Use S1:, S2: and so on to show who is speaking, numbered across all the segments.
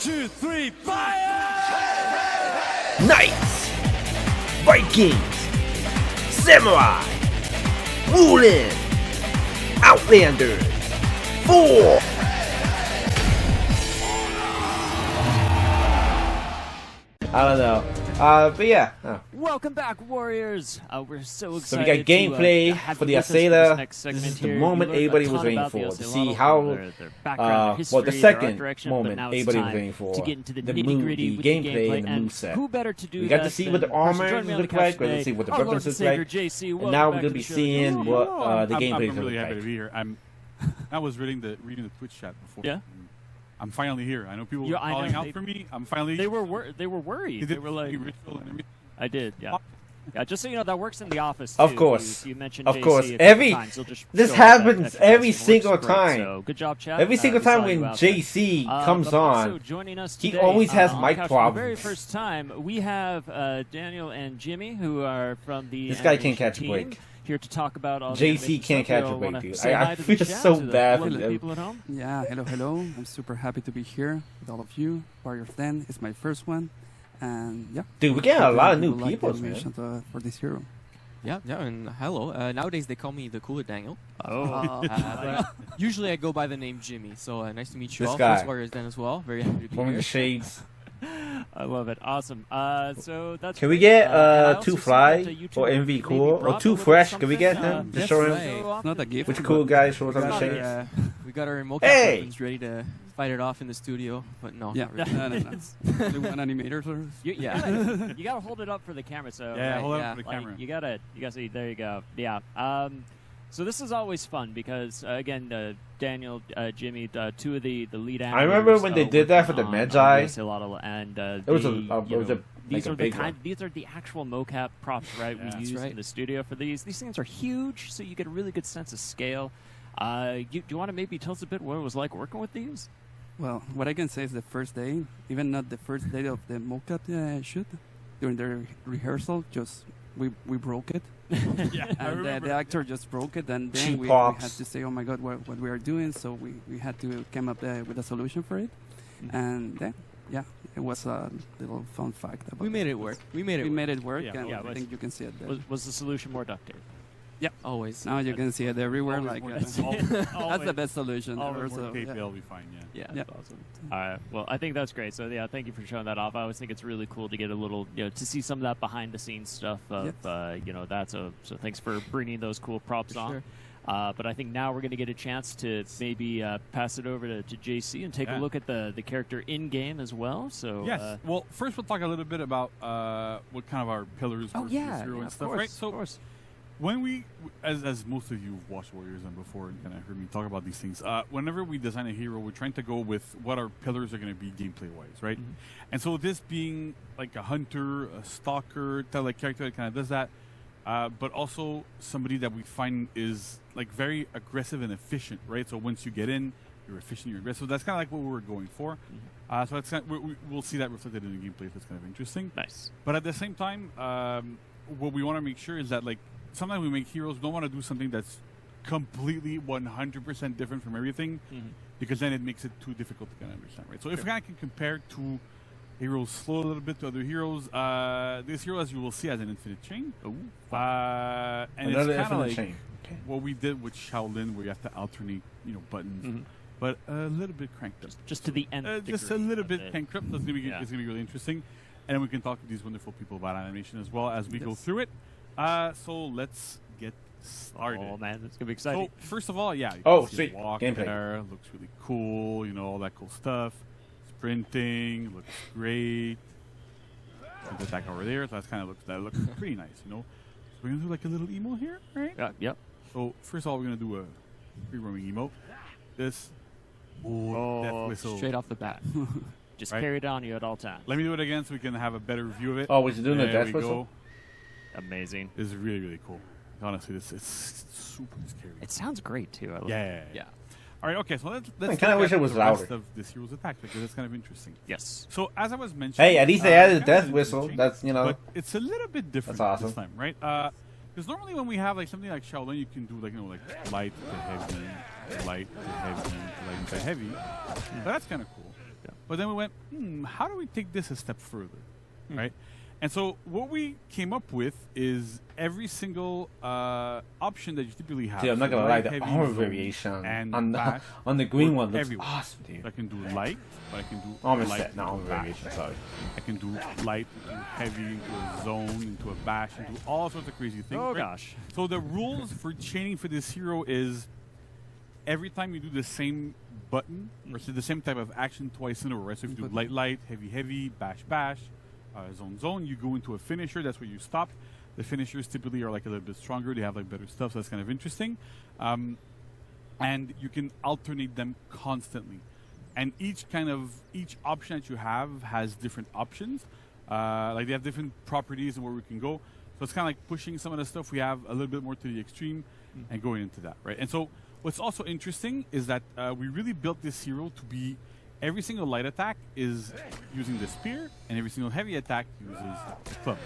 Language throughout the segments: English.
S1: 2, 3, fire!
S2: Knights, Vikings, Samurai, Woolen, Outlander, 4. I don't know. But yeah.
S3: Welcome back, Warriors. We're so excited.
S2: So we got gameplay
S3: to
S2: for the
S3: with us
S2: Asada.
S3: next
S2: This is
S3: segment
S2: the
S3: here.
S2: moment
S3: We learned
S2: everybody
S3: a
S2: was
S3: ton
S2: waiting
S3: about the
S2: for, to
S3: Ocelotl,
S2: see how,
S3: their background, their
S2: well, the
S3: history, their art
S2: second
S3: direction, but
S2: moment
S3: now it's
S2: everybody was
S3: time
S2: waiting for,
S3: to get into the
S2: the
S3: nitty-gritty with
S2: gameplay and the
S3: and
S2: moveset.
S3: who better to do
S2: We got to
S3: that
S2: see
S3: than
S2: what the
S3: person
S2: armor
S3: joining me on
S2: look
S3: the
S2: like,
S3: couch
S2: we got to
S3: today,
S2: see what the
S3: our Lord
S2: weapons
S3: and
S2: look
S3: Savior,
S2: like,
S3: JC.
S2: and
S3: Welcome
S2: now we're
S3: back
S2: gonna
S3: to
S2: be
S3: the show.
S2: seeing what the gameplay
S4: I'm
S2: is
S4: really
S2: look
S4: happy to
S2: like.
S4: be here. I was reading the Twitch chat before.
S3: Yeah?
S4: I'm finally here. I know people
S3: Yeah,
S4: were
S3: I know.
S4: calling out for me. I'm finally.
S3: They were worried. They were like,
S4: ritual and everything.
S3: I did, yeah. Yeah, just so you know, that works in the office,
S2: Of
S3: too.
S2: course.
S3: You mentioned
S2: Of
S3: JC
S2: course.
S3: a couple
S2: Every-
S3: times. You'll just
S2: this
S3: show up at
S2: happens
S3: FS
S2: every
S3: and it
S2: single
S3: works great.
S2: time.
S3: So, good job, chat.
S2: Every single
S3: We saw
S2: time
S3: you
S2: when
S3: out there.
S2: JC comes
S3: But also
S2: on,
S3: joining us
S2: he
S3: today,
S2: always has
S3: on
S2: mic
S3: the couch
S2: problems.
S3: For the very first time, we have Daniel and Jimmy, who are from the
S2: This guy can't
S3: animation
S2: catch a
S3: team,
S2: break.
S3: here to talk about all the
S2: JC
S3: animation
S2: can't
S3: stuff.
S2: catch a
S3: Y'all
S2: break,
S3: wanna
S2: dude.
S3: say
S2: I
S3: hi to the
S2: feel
S3: chat,
S2: so
S3: to the
S2: bad for
S3: lovely
S2: them.
S3: people at home?
S5: Yeah, hello. I'm super happy to be here with all of you. Warriors 10 is my first one, and yeah.
S2: Dude, we're getting a lot of new
S5: People like
S2: people,
S5: the
S2: man.
S5: animation, for this hero.
S6: Yeah, and hello. Nowadays they call me the cooler Daniel.
S3: Oh.
S6: But usually I go by the name Jimmy. So nice to meet you
S2: This
S6: all.
S2: guy.
S6: First Warriors Den as well. Very happy to be
S2: One of
S6: here.
S2: the shades.
S3: I love it. Awesome. So that's
S2: Can we
S3: great.
S2: get
S3: And I also
S2: two
S3: see
S2: fly
S3: that, YouTube
S2: or MV
S3: maybe
S2: cool or
S3: brought a
S2: two
S3: little
S2: fresh? Can we get
S3: something,
S2: him to
S6: yes,
S2: show him
S6: right.
S5: Not a gift.
S2: which cool guy shows
S6: We
S2: up the
S6: got,
S2: shades?
S6: we got our mocap
S2: Hey!
S6: weapons ready to fight it off in the studio, but no.
S5: Yeah,
S6: not really.
S5: no. The one animator sort of.
S6: Yeah.
S3: You gotta hold it up for the camera. So
S4: Yeah,
S3: right,
S4: hold it
S6: yeah.
S4: up for the
S3: like,
S4: camera.
S3: you gotta see. There you go. Yeah. So this is always fun because again, Daniel, Jimmy, two of the lead animators.
S2: I remember when they did that for the
S3: working
S2: Magi.
S3: Ocelotl, and
S2: It was a-
S3: they,
S2: it
S3: you
S2: was
S3: know,
S2: a-
S3: these
S2: like a
S3: are the
S2: big
S3: kind.
S2: one.
S3: These are the actual mocap props, right?
S4: Yeah.
S3: We
S4: That's
S3: use
S6: right.
S3: in the studio for these. These things are huge, so you get a really good sense of scale. Do you want to maybe tell us a bit what it was like working with these?
S5: Well, what I can say is the first day, even not the first day of the mocap shoot, during the rehearsal, just we broke it.
S4: Yeah, I
S5: And
S4: remember.
S5: the actor just broke it, and
S2: Cheap
S5: then we
S2: pops.
S5: had to say, "Oh my God, what we are doing!" So we had to come up with a solution for it, and then yeah, it was a little fun fact. About
S6: We made it work. We made it
S5: We
S6: work.
S5: made it work,
S4: Yeah,
S5: and
S3: yeah,
S5: I think you can see it there.
S3: Was the solution more duct tape?
S6: Always.
S5: Now you can see it everywhere.
S4: Always
S5: Like
S4: more
S5: that's
S4: tape.
S5: the best solution
S4: Always
S5: ever.
S4: more
S5: So,
S4: tape,
S5: yeah.
S4: they'll be fine. Yeah.
S6: Yeah.
S5: Yeah.
S3: That's awesome. All right. Well, I think that's great. So yeah, thank you for showing that off. I always think it's really cool to get a little, to see some of that behind the scenes stuff of, that. So thanks for bringing those cool props
S6: For
S3: on.
S6: sure.
S3: But I think now we're going to get a chance to maybe pass it over to JC and take a
S4: Yeah.
S3: look at the character in game as well. So
S4: Yes. Well, first we'll talk a little bit about what kind of our pillars
S3: Oh
S4: versus
S3: yeah,
S4: hero
S3: yeah,
S4: and
S3: of
S4: stuff,
S3: course,
S4: right? So
S3: of course.
S4: when we, as most of you have watched Warriors and before and kind of heard me talk about these things, whenever we design a hero, we're trying to go with what our pillars are going to be gameplay-wise, right?
S3: Mm-hmm.
S4: And so this being like a hunter, a stalker, like character that kind of does that, but also somebody that we find is like very aggressive and efficient, right? So once you get in, you're efficient, you're aggressive. So that's kind of like what we were going for.
S3: Mm-hmm.
S4: So that's kind of, we'll see that reflected in the gameplay. That's kind of interesting.
S3: Nice.
S4: But at the same time, what we want to make sure is that like sometimes we make heroes, we don't want to do something that's completely 100% different from everything, because then it makes it too difficult to kind of understand, right? So if we kind of can compare two heroes slow a little bit to other heroes, this hero, as you will see, has an infinite chain. And
S2: Another
S4: it's kind of
S2: infinite
S4: like
S2: chain. Okay.
S4: what we did with Shaolin, where you have to alternate, buttons, but a little bit cranked up.
S3: Just to the end.
S4: Just a little bit cranked up. That's gonna be
S3: Yeah.
S4: it's gonna be really interesting, and then we can talk to these wonderful people about animation as well as we go
S3: Yes.
S4: through it. So let's get started.
S3: Oh man, it's gonna be exciting.
S4: So first of all, yeah. You
S2: Oh,
S4: can see
S2: sweet.
S4: Walk
S2: Gameplay.
S4: there, looks really cool. All that cool stuff. Sprinting looks great. Get back over there. So that looks pretty nice. So we're gonna do like a little emo here, right?
S3: Yeah. Yep.
S4: So first of all, we're gonna do a free roaming emo. This.
S3: Oh,
S4: death whistle.
S6: Straight off the bat.
S3: Just
S4: Right.
S3: carry it on you at all times.
S4: Let me do it again so we can have a better view of it.
S2: Oh, was you doing the
S4: There
S2: death
S4: we
S2: whistle?
S4: go.
S3: Amazing.
S4: This is really, really cool. Honestly, it's super scary.
S3: It sounds great too. I love it.
S4: Yeah.
S6: Yeah.
S4: All right. Okay. So let's.
S2: I kinda
S4: look
S2: wish
S4: at
S2: it was
S4: the rest
S2: louder.
S4: of this hero's attack because it's kind of interesting.
S3: Yes.
S4: So as I was mentioning,
S2: Hey, at least they added a
S4: kind of
S2: death
S4: an
S2: whistle.
S4: interesting
S2: That's
S4: but it's a little bit different
S2: That's awesome.
S4: this time, right? Because normally when we have like something like Shaolin, you can do like light to heavy, light to heavy, light to heavy. But that's kind of cool. But then we went, how do we take this a step further, right? And so what we came up with is every single option that you typically have.
S2: Dude, I'm not
S4: So
S2: gonna lie,
S4: light,
S2: the
S4: heavy,
S2: armor
S4: zone,
S2: variation
S4: and
S2: on the
S4: bash
S2: on the green
S4: work
S2: one looks
S4: everywhere.
S2: awesome, dude.
S4: I can do light, but I can do
S2: Armor
S4: light
S2: set, not
S4: into
S2: armor
S4: a bash.
S2: variation. Sorry.
S4: I can do light into heavy, into a zone, into a bash, into all sorts of crazy things.
S3: Oh
S4: right?
S3: gosh.
S4: So the rules for chaining for this hero is every time you do the same button or so the same type of action twice in a row. Right? So if you do light, light, heavy, heavy, bash, bash, zone, zone, you go into a finisher. That's where you stop. The finishers typically are like a little bit stronger. They have like better stuff, so that's kind of interesting. And you can alternate them constantly. And each option that you have has different options. Like they have different properties and where we can go. So it's kind of like pushing some of the stuff we have a little bit more to the extreme and going into that, right? And so what's also interesting is that we really built this hero to be every single light attack is using the spear, and every single heavy attack uses the club.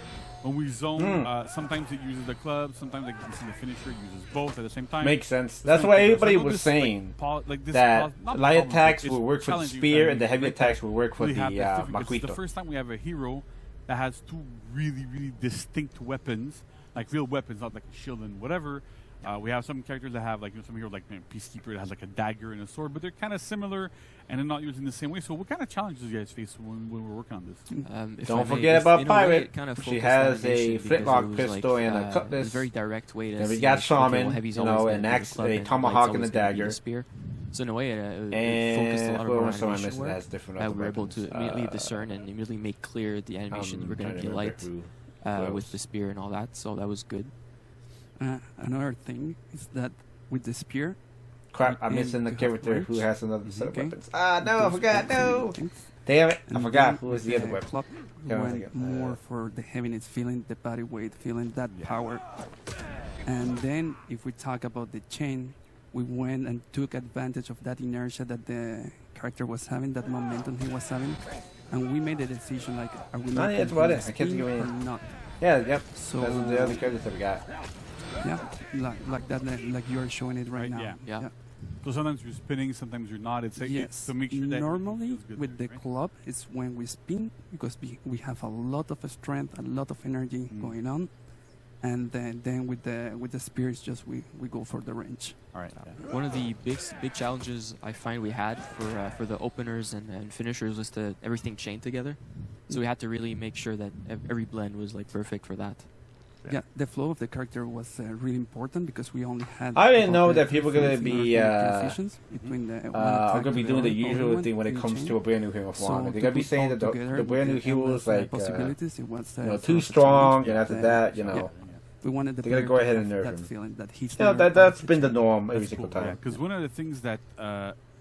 S4: When we zone, sometimes it uses the club, sometimes like you see the finisher uses both at the same time.
S2: Makes sense. That's why everybody was saying that light attacks will work for the spear and the heavy attacks will work for the
S4: It's the
S2: Maquito.
S4: first time we have a hero that has two really, really distinct weapons, like real weapons, not like a shield and whatever. We have some characters that have like some hero like Peacekeeper that has like a dagger and a sword, but they're kind of similar and they're not used in the same way. So what kind of challenges do you guys face when we're working on this?
S2: Don't forget about Pirate. She has a flintlock pistol and a cutlass.
S6: A very direct way to
S2: Then we got Shaman,
S6: heavy's
S2: you know,
S6: always
S2: an
S6: gonna be the
S2: axe,
S6: club
S2: a
S6: and
S2: tomahawk,
S6: light's
S2: and a
S6: always gonna be the
S2: dagger.
S6: spear. So in a way, it focused a
S2: And
S6: lot of
S2: who
S6: our
S2: else am I
S6: animation
S2: missing that
S6: work.
S2: has different
S6: We
S2: other
S6: were able
S2: weapons?
S6: to immediately discern and immediately make clear the animations were going to be light with the spear and all that. So that was good.
S5: Another thing is that with the spear,
S2: Crap, I'm missing the character who has another set of weapons. Ah, no, I forgot, no! Damn it, I forgot who was the other weapon.
S5: Club went more for the heaviness feeling, the body weight feeling, that power. And then if we talk about the chain, we went and took advantage of that inertia that the character was having, that momentum he was having, and we made a decision like, are we making
S2: that's about it. I
S5: spin
S2: can't think of
S5: or
S2: any.
S5: not?
S2: Yeah, yep.
S5: So
S2: Those are the other characters that we got.
S5: yeah, like that, like you are showing it right now.
S4: Yeah. So sometimes you're spinning, sometimes you're not. It's like
S5: Yes.
S4: to make sure that
S5: Normally,
S4: it feels good,
S5: with the
S4: right?
S5: club, it's when we spin because we have a lot of strength, a lot of energy going on, and then with the spear, it's just we go for the range.
S4: All right.
S6: One of the big challenges I find we had for the openers and finishers was to everything chained together. So we had to really make sure that every blend was like perfect for that.
S5: Yeah, the flow of the character was really important because we only had.
S2: I didn't know
S5: about
S2: that people were gonna be
S5: between the
S2: I'm gonna be doing the usual thing when it comes to a brand new hero of Wanda. They're gonna be saying that the brand new hero is like
S5: possibilities. It was
S2: too strong, and after that, you know,
S5: we wanted the
S2: they're gonna
S5: player
S2: go
S5: to
S2: ahead and
S5: have
S2: nerf
S5: that
S2: him.
S5: feeling that he's.
S2: you know that's been the norm every
S4: That's
S2: single
S4: cool,
S2: time.
S4: because one of the things that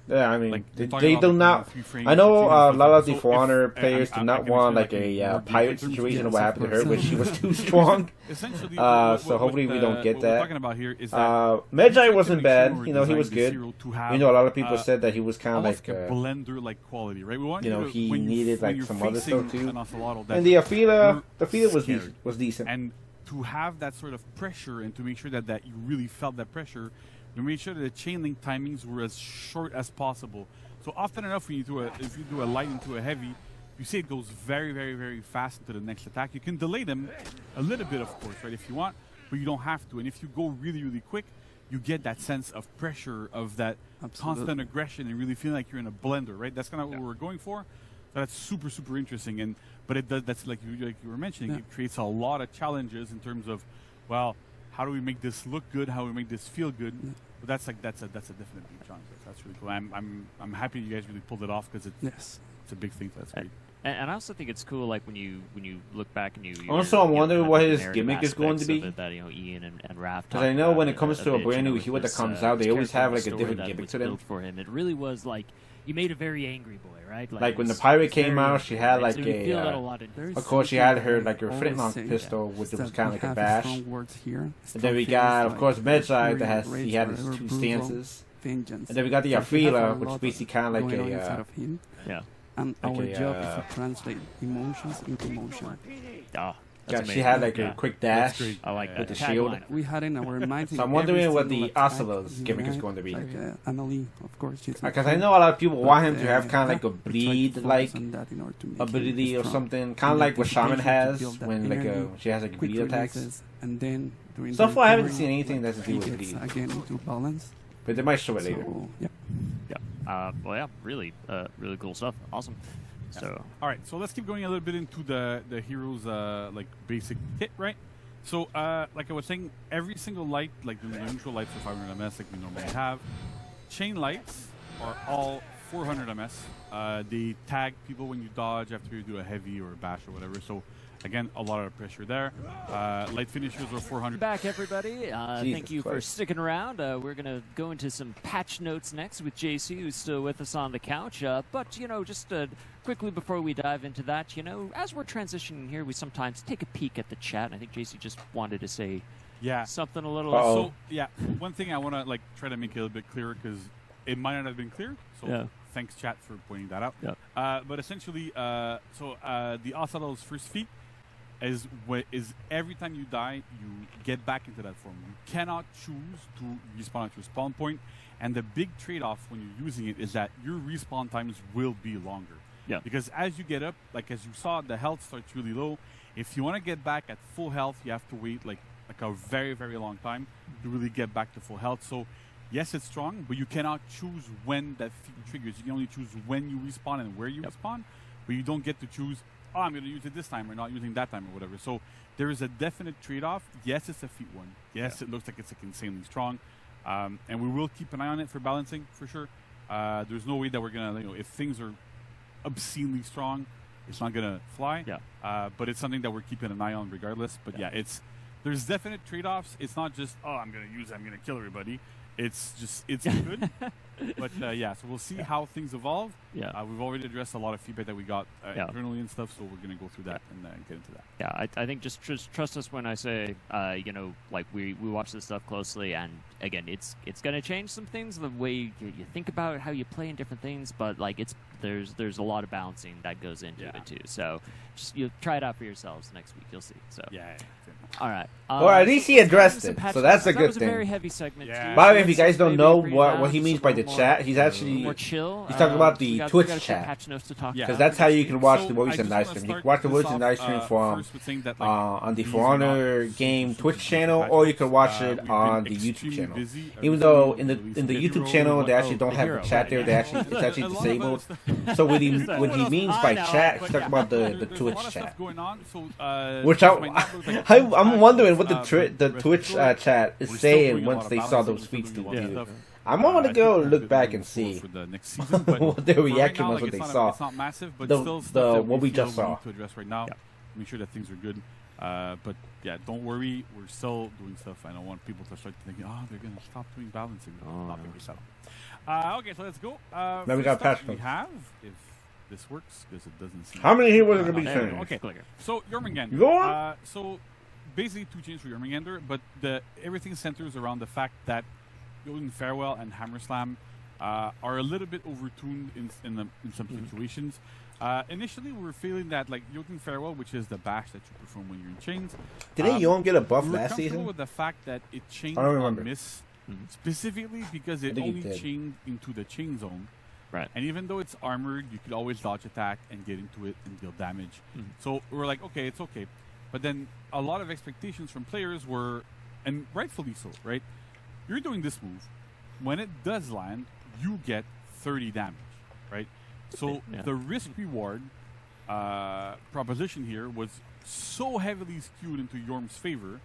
S2: Yeah, I mean,
S4: like
S2: they do not. I know a lot of the For Honor players do not want like a pirate situation of what happened to her, where she was too strong.
S4: Essentially,
S2: So hopefully we don't get
S4: what we're
S2: that.
S4: talking about here is that
S2: Medjai wasn't bad.
S4: we're
S2: You know, he was
S4: designing
S2: good.
S4: this hero to have,
S2: You know, a lot of people said that he was kind of
S4: almost
S2: like.
S4: a blender-like quality, right? We want
S2: you know,
S4: to,
S2: he
S4: when you-
S2: needed,
S4: when
S2: like,
S4: you're
S2: some other
S4: facing
S2: stuff, too.
S4: an axolotl that
S2: And the Afila was
S4: scared.
S2: was decent.
S4: And to have that sort of pressure and to make sure that you really felt that pressure, we made sure that the chain link timings were as short as possible. So often enough, when if you do a light into a heavy, you see it goes very, very, very fast into the next attack. You can delay them a little bit, of course, right, if you want, but you don't have to. And if you go really, really quick, you get that sense of pressure, of that constant aggression, and really feeling like you're in a blender, right? That's kind of what we're going for. So that's super, super interesting. But it does. That's like you were mentioning. It creates a lot of challenges in terms of, well, how do we make this look good? How do we make this feel good? But that's a definite big challenge. That's really cool. I'm happy you guys really pulled it off because it's a big thing. So that's great.
S3: And I also think it's cool, like when you look back and you.
S2: Also, I'm wondering what his
S3: narrative
S2: gimmick is going to
S3: aspects
S2: be.
S3: of it that Ian and Raph.
S2: Because I know when it comes to a
S3: bit,
S2: brand new
S3: with
S2: hero that
S3: this,
S2: comes out, they always
S3: character
S2: have
S3: and
S2: like a
S3: story
S2: different
S3: that
S2: gimmick
S3: was
S2: to them.
S3: built for him. It really was like you made a very angry boy, right?
S2: Like when the
S3: it's
S2: pirate came
S3: very
S2: out, she had like
S3: so you feel that a lot in
S2: of course, she had her like her flintlock pistol, which was kind of like a bash. And then we got, of course, Medjai that he had his two stances. And then we got the Afila, which is basically kind of like a
S3: yeah.
S5: And
S2: like
S5: our
S2: a,
S5: job is to translate emotions into motion.
S2: Yeah,
S3: amazing.
S2: she had like
S3: Yeah.
S2: a quick dash
S3: I like that.
S2: with the shield.
S3: Tagline.
S5: We had in our minds.
S2: So I'm wondering what the Ocelot's gimmick is going to be.
S5: Like Amelie, of course.
S2: Because I know a lot of people want him to have kind of like a
S5: we tried to
S2: bleed-like
S5: focus on that in order to make
S2: ability
S5: it
S2: or
S5: strong.
S2: something, kind of
S5: We
S2: like what Shaman
S5: anticipation to
S2: has
S5: build that
S2: when like
S5: energy,
S2: she has like
S5: quick
S2: bleed attacks.
S5: releases, and then during
S2: So
S5: the
S2: far, I haven't
S5: recovery,
S2: seen anything
S5: like,
S2: that's to do with
S5: he gets
S2: bleed.
S5: again into balance.
S2: But they might show it later.
S5: So, yeah.
S3: Yeah. Well, yeah, really cool stuff. Awesome. So,
S4: All right, so let's keep going a little bit into the heroes like basic kit, right? So like I was saying, every single light, like the neutral lights for 500 ms, like we normally have, chain lights are all 400 ms. They tag people when you dodge after you do a heavy or a bash or whatever. So again, a lot of pressure there. Light finishers are 400.
S3: back everybody. Thank you for
S2: Christ.
S3: sticking around. We're gonna go into some patch notes next with JC, who's still with us on the couch. But you know, just quickly before we dive into that, you know, as we're transitioning here, we sometimes take a peek at the chat. And I think JC just wanted to say something a little.
S2: Uh-oh.
S4: So yeah, one thing I want to like try to make it a little bit clearer because it might not have been clear. So thanks chat for pointing that out. But essentially, the Ocelot's first feat is every time you die, you get back into that form. You cannot choose to respawn at your spawn point, and the big trade-off when you're using it is that your respawn times will be longer.
S3: Yeah.
S4: Because as you get up, like as you saw, the health starts really low. If you want to get back at full health, you have to wait like a very, very long time to really get back to full health. So yes, it's strong, but you cannot choose when that feat triggers. You can only choose when you respawn and where you respawn, but you don't get to choose, oh, I'm going to use it this time or not using that time or whatever. So there is a definite trade-off. Yes, it's a feat one. Yes, it looks like it's like insanely strong. And we will keep an eye on it for balancing, for sure. There's no way that we're going to, you know, if things are obscenely strong, it's not going to fly. But it's something that we're keeping an eye on regardless. But there's definite trade-offs. It's not just, oh, I'm going to use it, I'm going to kill everybody. It's just, it's good. But so we'll see how things evolve. We've already addressed a lot of feedback that we got internally and stuff, so we're going to go through that and get into that.
S3: Yeah, I think just trust us when I say, you know, like we watch this stuff closely, and again, it's going to change some things, the way you think about how you play in different things, but like there's a lot of balancing that goes into it too. So just you try it out for yourselves next week, you'll see. So all right.
S2: Well, at least he addressed it, so that's a good
S3: That was a
S2: thing.
S3: very heavy segment.
S2: By the way, if you guys don't know what he means by the chat, he's actually
S3: more chill.
S2: he's talking about the
S3: we got
S2: Twitch
S3: some
S2: chat.
S3: patch notes to talk
S2: Because
S3: about.
S2: that's how you can watch the
S4: So,
S2: Y7S2
S4: I just
S2: live
S4: wanna
S2: stream. You
S4: start
S2: can watch the
S4: this
S2: Y7S
S4: off,
S2: live stream from
S4: first with saying that, like,
S2: on the
S4: these
S2: For
S4: are not
S2: Honor
S4: super,
S2: game
S4: super
S2: Twitch
S4: busy
S2: channel,
S4: patches.
S2: or you can watch it
S4: We've been
S2: on the YouTube
S4: extremely
S2: channel.
S4: busy.
S2: Even though in the
S4: Releasing
S2: YouTube
S4: hero,
S2: channel they actually don't
S3: the
S2: have
S3: hero,
S2: the chat
S3: right,
S2: there.
S3: yeah.
S2: They actually it's actually
S4: A lot of
S2: disabled.
S4: other
S2: So when he means by chat, he's talking about the
S4: There's a
S2: Twitch
S4: lot of stuff
S2: chat.
S4: going on, so,
S2: Which
S4: this might not look like a
S2: I'm wondering what the
S4: but
S2: the
S4: rest
S2: Twitch
S4: assured,
S2: chat
S4: we're
S2: is
S4: still
S2: saying
S4: doing a
S2: once
S4: lot
S2: they
S4: of
S2: saw
S4: balancing,
S2: those
S4: we're
S2: tweets
S4: doing a lot of
S2: debuted.
S4: stuff.
S2: I'm gonna
S4: I
S2: go
S4: think we're
S2: look
S4: gonna
S2: back
S4: be
S2: and
S4: moving
S2: see
S4: forward for the next season, but
S2: what their
S4: for right
S2: reaction
S4: now,
S2: was,
S4: like,
S2: what
S4: it's
S2: they
S4: not
S2: saw.
S4: It's not massive, but
S2: The-
S4: still
S2: the-
S4: stuff that
S2: what we
S4: feel
S2: just saw.
S4: need to address right now. Make sure that things are good. But yeah, don't worry, we're still doing stuff. I don't want people to start thinking, oh, they're gonna stop doing balancing. Not gonna be so. Okay, so let's go.
S2: Now we
S4: first
S2: got
S4: up,
S2: patch
S4: we
S2: notes.
S4: have, if this works, because it doesn't seem.
S2: How many heroes are gonna be
S4: There we
S2: saying?
S4: go. Okay,
S3: Clicker.
S4: so Jormungandr.
S2: Go on.
S4: So basically 2 changes for Jormungandr, but everything centers around the fact that Golden Farewell and Hammer Slam are a little bit overtuned in some situations. Initially, we were feeling that like Jotun Farewell, which is the bash that you perform when you're in chains.
S2: Didn't Jorm get a buff
S4: We were
S2: last
S4: comfortable
S2: season?
S4: with the fact that it chained
S2: I don't
S4: on
S2: remember.
S4: miss specifically because it
S2: think it
S4: only
S2: did.
S4: chained into the chain zone.
S3: Right.
S4: And even though it's armored, you could always dodge attack and get into it and deal damage. So we were like, okay, it's okay. But then a lot of expectations from players were, and rightfully so, right? You're doing this move. When it does land, you get 30 damage, right? So
S3: Yeah.
S4: the risk-reward proposition here was so heavily skewed into Jorm's favor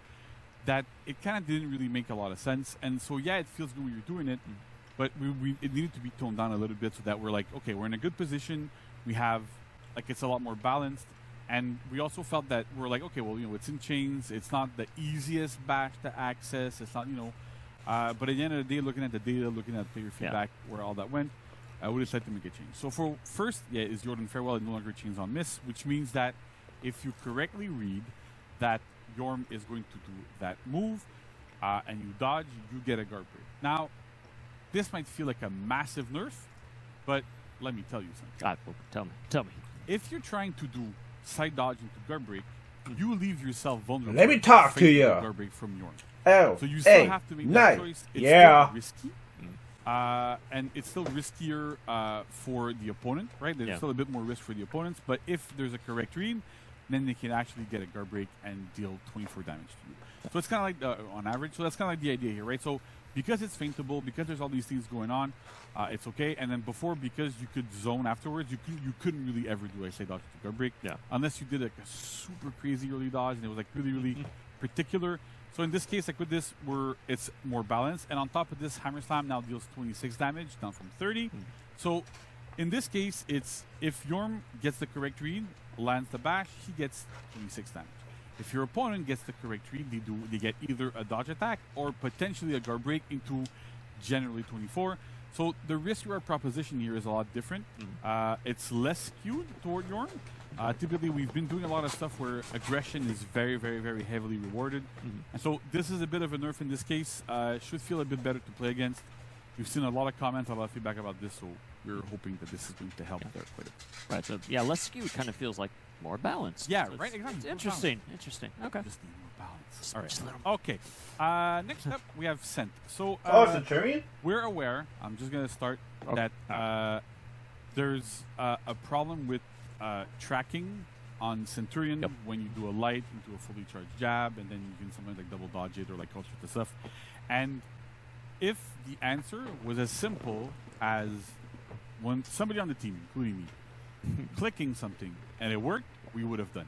S4: that it kind of didn't really make a lot of sense. And so, yeah, it feels good when you're doing it, but it needed to be toned down a little bit so that we're like, okay, we're in a good position. We have, like, it's a lot more balanced. And we also felt that we're like, okay, well, you know, it's in chains. It's not the easiest bash to access. It's not, you know, but at the end of the day, looking at the data, looking at player feedback, where all that went, we decided to make a change. So for first, is Jordan Farewell no longer chains on miss, which means that if you correctly read that Jorm is going to do that move and you dodge, you get a guard break. Now, this might feel like a massive nerf, but let me tell you something.
S3: God, well, tell me.
S4: If you're trying to do side dodge into guard break you leave yourself vulnerable.
S2: Let me talk to you.
S4: Guard break from Jorm.
S2: Oh,
S4: So you still have to make that choice. It's still risky. And it's still riskier for the opponent, right? There's still a bit more risk for the opponents, but if there's a correct read, then they can actually get a guard break and deal 24 damage to you. So it's kind of like, on average, so that's kind of like the idea here, right? So because it's feintable, because there's all these things going on, it's okay. And then before, because you could zone afterwards, you couldn't really ever do, I say, dodge to guard break, unless you did like a super crazy early dodge and it was like really, really particular. So in this case, like with this, it's more balanced. And on top of this, Hammer Slam now deals 26 damage, down from 30. So in this case, it's if Jorm gets the correct read, lands the bash, he gets 26 damage. If your opponent gets the correct read, they get either a dodge attack or potentially a guard break into generally 24. So the risk-reward proposition here is a lot different. It's less skewed toward Jorm. Typically, we've been doing a lot of stuff where aggression is very, very, very heavily rewarded. And so this is a bit of a nerf in this case. Should feel a bit better to play against. We've seen a lot of comments, a lot of feedback about this, so we're hoping that this is going to help there quite a bit.
S3: Right, so yeah, less skewed kind of feels like more balanced.
S4: Yeah,
S3: so
S4: right, exactly.
S3: Interesting, interesting. Okay.
S4: Just need more balance. All right. Okay. Next up, we have Scent. So,
S2: Centurion?
S4: We're aware, I'm just going to start, that there's a problem with tracking on Centurion when you do a light into a fully charged jab, and then you can sometimes like double dodge it or like all sorts of stuff. And if the answer was as simple as when somebody on the team, including me, clicking something and it worked, we would have done.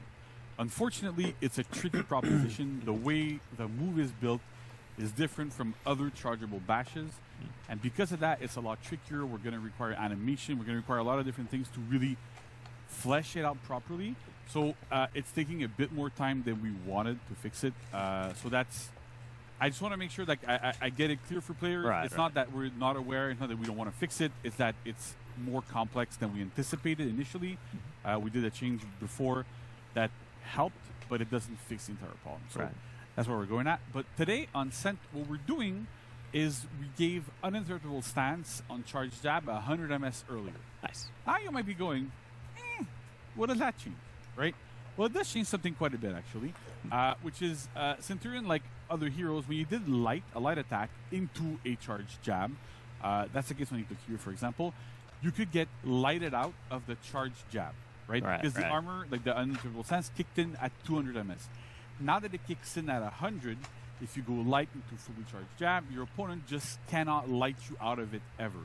S4: Unfortunately, it's a tricky proposition. The way the move is built is different from other chargeable bashes, and because of that, it's a lot trickier. We're going to require animation. We're going to require a lot of different things to really flesh it out properly. So it's taking a bit more time than we wanted to fix it. So that's. I just want to make sure that I get it clear for players. It's not that we're not aware. It's not that we don't want to fix it. It's that it's more complex than we anticipated initially. We did a change before that helped, but it doesn't fix the entire problem. So that's where we're going at. But today on Scent, what we're doing is we gave uninterruptible stance on charge jab 100 ms earlier.
S3: Nice.
S4: Now you might be going, what does that change, right? Well, it does change something quite a bit, actually, which is Centurion, like other heroes, when you did a light attack into a charged jab, that's the case when you took here, for example, you could get lighted out of the charged jab, right? Because the armor, like the uninterruptible stance, kicked in at 200 ms. Now that it kicks in at 100, if you go light into fully charged jab, your opponent just cannot light you out of it ever.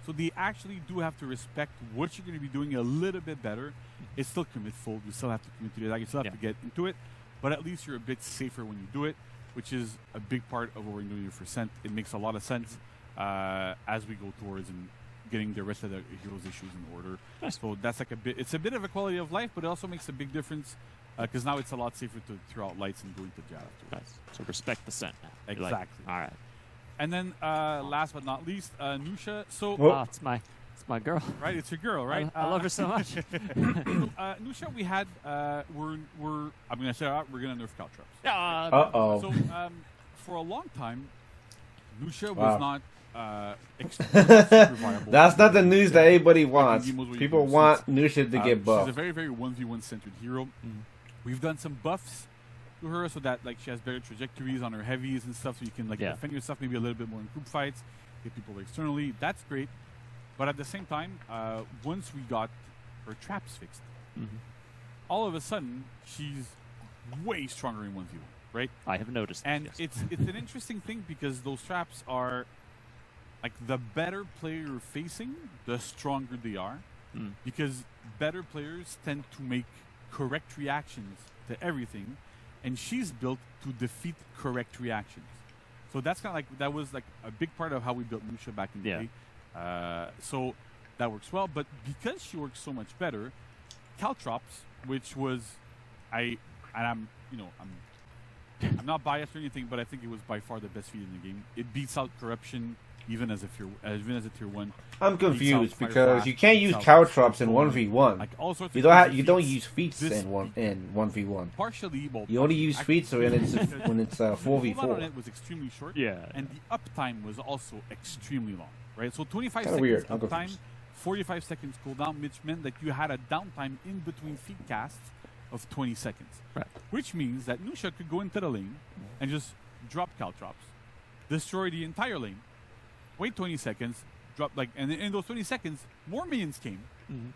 S4: So they actually do have to respect what you're going to be doing a little bit better. It's still commit full. You still have to commit to the attack. You still have to get into it. But at least you're a bit safer when you do it, which is a big part of what we're doing here for Scent. It makes a lot of sense as we go towards and getting the rest of the heroes' issues in order. So that's like it's a bit of a quality of life, but it also makes a big difference because now it's a lot safer to throw out lights and go into jab afterwards.
S3: So respect the Scent now.
S4: Exactly.
S3: Like, all right.
S4: And then last but not least, Nuxia. So
S3: it's my girl.
S4: Right, it's your girl, right?
S3: I love her so much.
S4: Nuxia, we had I'm gonna say we're gonna nerf caltrops. So for a long time, Nuxia was not super viable.
S2: That's not the news that anybody wants. People want Nuxia to get buffed.
S4: She's a very, very 1v1 centered hero. We've done some buffs to her so that like she has better trajectories on her heavies and stuff, so you can like defend yourself maybe a little bit more in group fights, hit people externally. That's great. But at the same time, once we got her traps fixed, all of a sudden she's way stronger in 1v1, right?
S3: I have noticed.
S4: And it's an interesting thing because those traps are like the better player you're facing, the stronger they are, because better players tend to make correct reactions to everything, and she's built to defeat correct reactions. So that's kind of like that was like a big part of how we built Nuxia back in the day. So that works well, but because she works so much better, caltrops, which was I'm not biased or anything, but I think it was by far the best feat in the game. It beats out corruption even as a tier 1.
S2: I'm confused because you can't use caltrops in 1v1.
S4: Like all sorts
S2: you don't use feats in 1v1.
S4: Partially,
S2: you only use feats when it's 4v4.
S4: The on it was extremely short, and the uptime was also extremely long. Right, so 25
S2: seconds
S4: uptime, 45 seconds cooldown, which meant that you had a downtime in between feat casts of 20 seconds.
S3: Right.
S4: which means that Nuxia could go into the lane and just drop Caltrops, destroy the entire lane, wait 20 seconds, drop and in those 20 seconds, more minions came,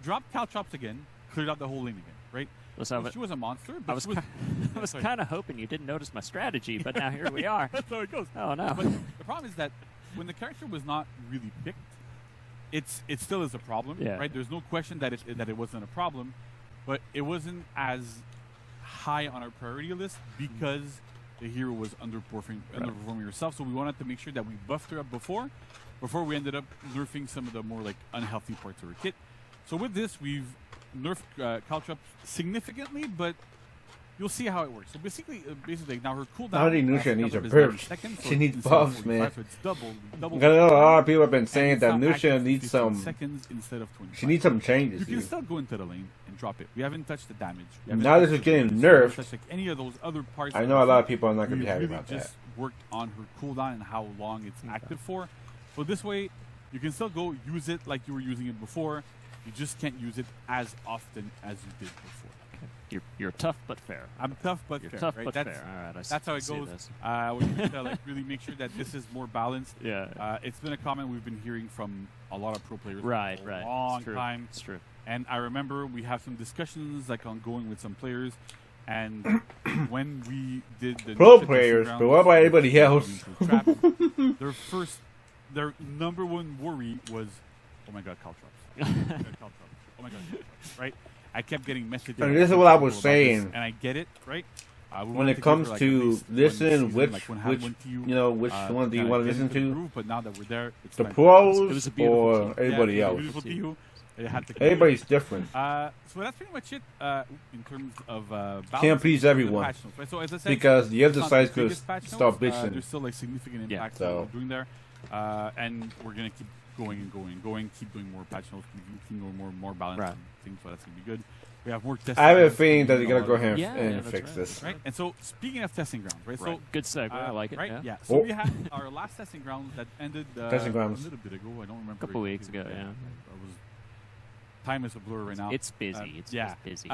S4: dropped Caltrops again, cleared out the whole lane again, right?
S3: So
S4: she was a monster. But
S3: I was kind of hoping you didn't notice my strategy, but now here we are.
S4: That's how it goes.
S3: Oh no!
S4: But the problem is that when the character was not really picked, it still is a problem, right? There's no question that it wasn't a problem, but it wasn't as high on our priority list because the hero was underperforming herself. So we wanted to make sure that we buffed her up before we ended up nerfing some of the more unhealthy parts of her kit. So with this, we've nerfed Caltrops significantly, but you'll see how it works. So basically now her cooldown.
S2: Not only Nuxia needs her burst. She needs buffs, man.
S4: So it's double.
S2: I know a lot of people have been saying that Nuxia needs some.
S4: Seconds instead of 25.
S2: She needs some changes.
S4: You can still go into the lane and drop it. We haven't touched the damage.
S2: Now that she's getting nerfed,
S4: any of those other parts.
S2: I know a lot of people are not going to be happy
S4: really
S2: about
S4: just worked on her cooldown and how long it's active for. So this way, you can still go use it like you were using it before. You just can't use it as often as you did before.
S3: You're tough but fair.
S4: I'm tough but
S3: You're
S4: fair.
S3: Tough
S4: right?
S3: but
S4: that's,
S3: fair. All right,
S4: that's how it goes. We need to really make sure that this is more balanced.
S3: Yeah.
S4: It's been a comment we've been hearing from a lot of pro players for
S3: right.
S4: a long time.
S3: It's true.
S4: And I remember we have some discussions ongoing with some players. And when we did the
S2: pro players, but what about everybody else?
S4: Their number one worry was, oh my god, Caltrops. Oh my god, right? I kept getting messages.
S2: And this is what I was saying.
S4: And I get it, right?
S2: When it comes to listen, which one do you want to listen to?
S4: But now that we're there, it's
S2: the pros or everybody else? Everybody's different.
S4: So that's pretty much it in terms of
S2: can't please everyone.
S4: Right? So as I said,
S2: because the other side could start bitching.
S4: There's still significant impacts that we're doing there, and we're gonna keep going, keep doing more patch notes, keep doing more balanced things. So that's gonna be good. We have more testing.
S2: I have a feeling that they're gonna go ahead and fix this.
S4: Right. And so speaking of testing grounds, right? So
S3: good segue. I like it.
S4: Right. Yeah. So we had our last testing ground that ended
S2: testing grounds
S4: a little bit ago. I don't remember.
S3: A couple weeks ago. Yeah.
S4: Time is a blur right now.
S3: It's busy. It's just busy.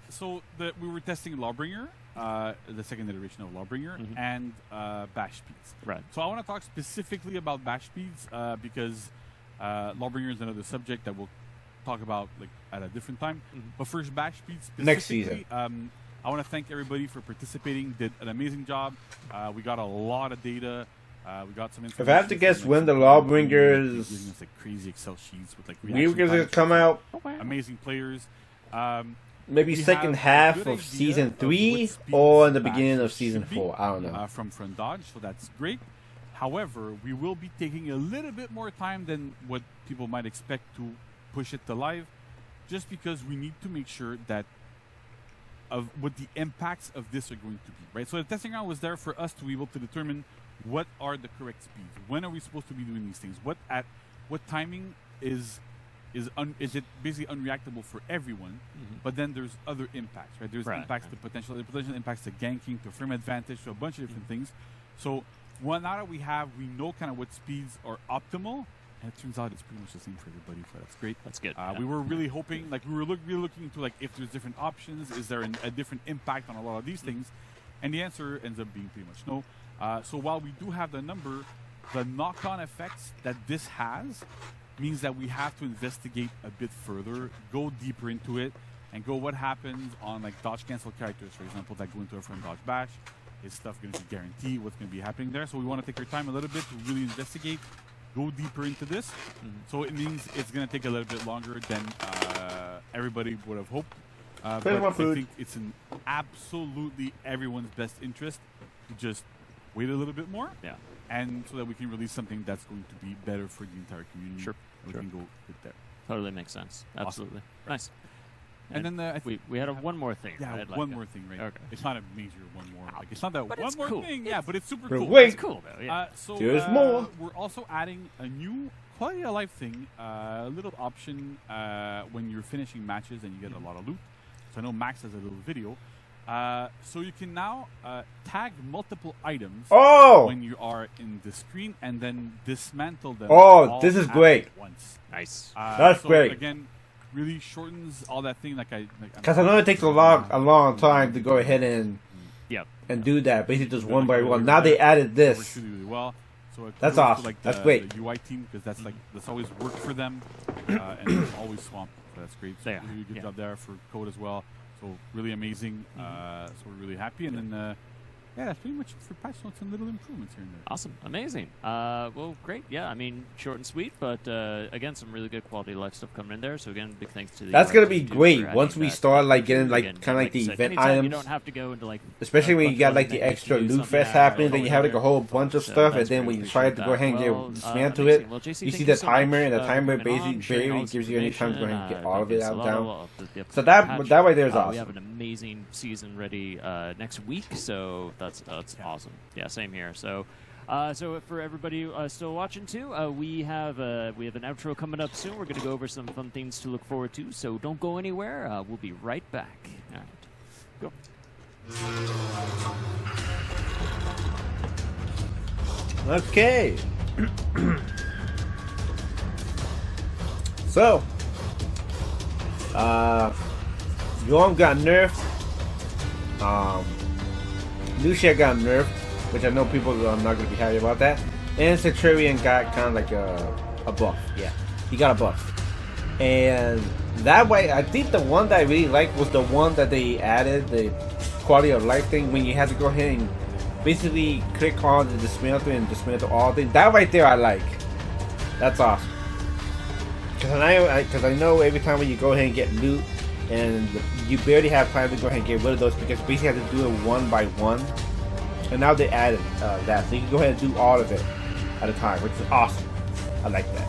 S4: So we were testing Lawbringer, the second iteration of Lawbringer, and bash speeds.
S3: Right.
S4: So I want to talk specifically about bash speeds because Lawbringer is another subject that we'll talk about at a different time. But first, bash speeds
S2: next season.
S4: I want to thank everybody for participating. Did an amazing job. We got a lot of data. We got some information.
S2: If I have to guess when the Lawbringers
S4: giving us crazy Excel sheets with
S2: we were gonna come out,
S4: amazing players.
S2: Maybe second half of season 3 or in the beginning of season 4. I don't know.
S4: From Front Dodge, so that's great. However, we will be taking a little bit more time than what people might expect to push it to live, just because we need to make sure that of what the impacts of this are going to be. Right. So the testing ground was there for us to be able to determine what are the correct speeds? When are we supposed to be doing these things? What timing is it basically unreactable for everyone? But then there's other impacts, right? There's impacts to potential impacts to ganking, to frame advantage, to a bunch of different things. So now that we know kind of what speeds are optimal, and it turns out it's pretty much the same for everybody. So that's great.
S3: That's good.
S4: We were really hoping, we were really looking into if there's different options, is there a different impact on a lot of these things? And the answer ends up being pretty much no. So while we do have the number, the knock-on effects that this has means that we have to investigate a bit further, go deeper into it, and go what happens on dodge cancel characters, for example, that go into a front dodge bash. Is stuff going to be guaranteed? What's going to be happening there? So we want to take our time a little bit to really investigate, go deeper into this. So it means it's going to take a little bit longer than everybody would have hoped. But I think it's in absolutely everyone's best interest to just wait a little bit more, and so that we can release something that's going to be better for the entire community.
S3: Sure.
S4: We can go with that.
S3: Totally makes sense. Absolutely. Awesome. Nice.
S4: And then
S3: we had one more thing.
S4: Yeah,
S3: right?
S4: one more thing, right?
S3: Okay.
S4: It's not a major one more. It's not that
S3: but
S4: one more
S3: cool.
S4: thing. Yeah, but it's super cool.
S2: Wait.
S3: It's cool though. Yeah.
S4: So
S2: there's more.
S4: We're also adding a new quality of life thing, a little option when you're finishing matches and you get a lot of loot. So I know Max has a little video. So you can now tag multiple items when you are in the screen and then dismantle them.
S2: Oh, this is great.
S4: Once.
S3: Nice.
S2: That's great.
S4: Again, really shortens all that thing.
S2: Because I know it takes a long time to go ahead and and do that. Basically, just one by one. Now they added this.
S4: Really well. So
S2: That's awesome. That's great.
S4: The UI team, because that's always worked for them, and always swamped. So that's great. So really good job there for code as well. So really amazing. So we're really happy. And then that's pretty much it for patch notes and little improvements here and there.
S3: Awesome, amazing. Well, great. Yeah, I mean, short and sweet, but again, some really good quality of life stuff coming in there. So again, big thanks to the.
S2: That's gonna be great once we start like getting like kind of like the event items.
S3: You don't have to go into like.
S2: Especially when you got like the extra loot fest happening, then you have like a whole bunch of stuff, and then when you try to go ahead and get dismantle it, you see the timer, and the timer basically barely gives you any time to go ahead and get all of it out down. So that way there's awesome.
S3: We have an amazing season ready next week, so that's awesome. Yeah, same here. So, so for everybody still watching too, we have an outro coming up soon. We're going to go over some fun things to look forward to. So don't go anywhere. We'll be right back. All right, go.
S2: Okay. So, Jorm got nerfed. Nuxia got nerfed, which I know people are not going to be happy about that. And Centurion got kind of like a buff. Yeah, he got a buff. And that way, I think the one that I really liked was the one that they added, the quality of life thing, when you had to go ahead and basically click on the dismantle and dismantle all things. That right there I like. That's awesome. Because I know every time when you go ahead and get loot, and you barely have time to go ahead and get rid of those because basically you have to do it one by one. And now they added that, so you can go ahead and do all of it at a time, which is awesome. I like that.